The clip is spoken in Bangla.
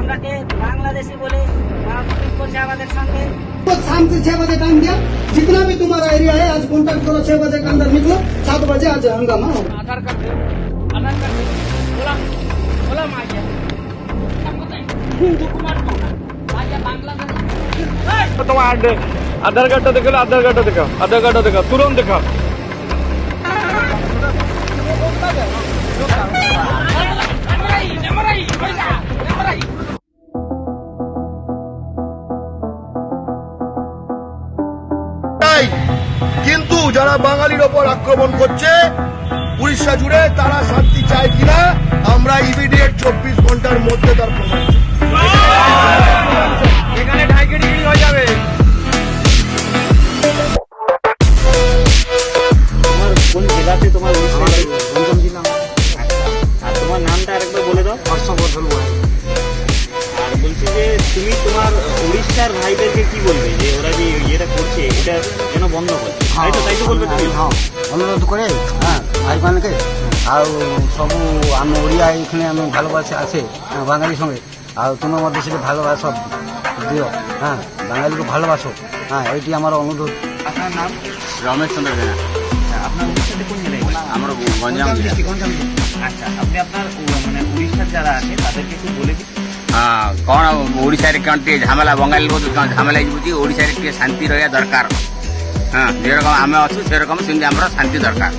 আমরাকে बांग्लादेशी बोले করছে আমাদের সঙ্গে। शाम से 6 बजे टाइम दिया, जितना भी तुम्हारा एरिया है आज कॉन्टेक्ट करो, 6 बजे के अंदर निकलो, 7 बजे आज हंगामा हो। आधार कार्ड बोला बोला माया हिंदू कुमार को माया बांग्लादेश তোমার আধার কার্ডটা দেখো, আধার কার্ডটা দেখো, আধার কার্ডটা দেখো, তুরন্ত দেখো। কিন্তু যারা বাঙালির ওপর আক্রমণ করছে উড়িষ্যা জুড়ে, তারা শান্তি চায় কিনা আমরা ইমিডিয়েট 24 ঘন্টার মধ্যে তার প্রমাণ এখানে ঢাইকে ডিগ্রি হয়ে যাবে। তোমার কোন জেলাতে তোমার গঞ্জাম জেলা? আর তোমার নামটা আরেকবার বলে দাও। হর্ষবর্ধন বলে। আর বলছি যে তুমি তোমার উড়িষ্যার ভাইদেরকে কি বলবে যে ওরা যে ইয়েটা করছে এটা যেন বন্ধ করে? তাই তো বলবে তুমি? ହଁ ଅନୁରୋଧ କରେ ଭାଇମାନଙ୍କୁ ଆଉ ସବୁ ଆମ ଓଡ଼ିଆ ଏଇখানে ଆମେ ভালোবাসে আছে বাঙালি সঙ্গে, ଆଉ ତୁମେ ମଧ୍ୟ ସେଠି ভালোবাস দিও, হ্যাঁ বাঙালিকে ভালোবাসো, হ্যাঁ এইটি আমার অনুরোধ। আপনার নাম? রমেশ চন্দ্র জেনা। আপনার উড়িষ্যাতে কোন জেলায়? আমরা গঞ্জাম জেলা। আচ্ছা, আপনি আপনার মানে উড়িষ্যার যারা আছে তাদেরকে একটু বলে দিন। ହଁ କ'ଣ ଓଡ଼ିଶାରେ କ'ଣ ଟିକେ ଝାମେଲା, ବଙ୍ଗାଳୀ ବହୁତ କ'ଣ ଝାମେଲା ହେଇଯାଉଛି। ଓଡ଼ିଶାରେ ଟିକେ ଶାନ୍ତି ରହିବା ଦରକାର। ହଁ ଯେରକମ ଆମେ ଅଛୁ ସେରକମ ସେମିତି ଆମର ଶାନ୍ତି ଦରକାର।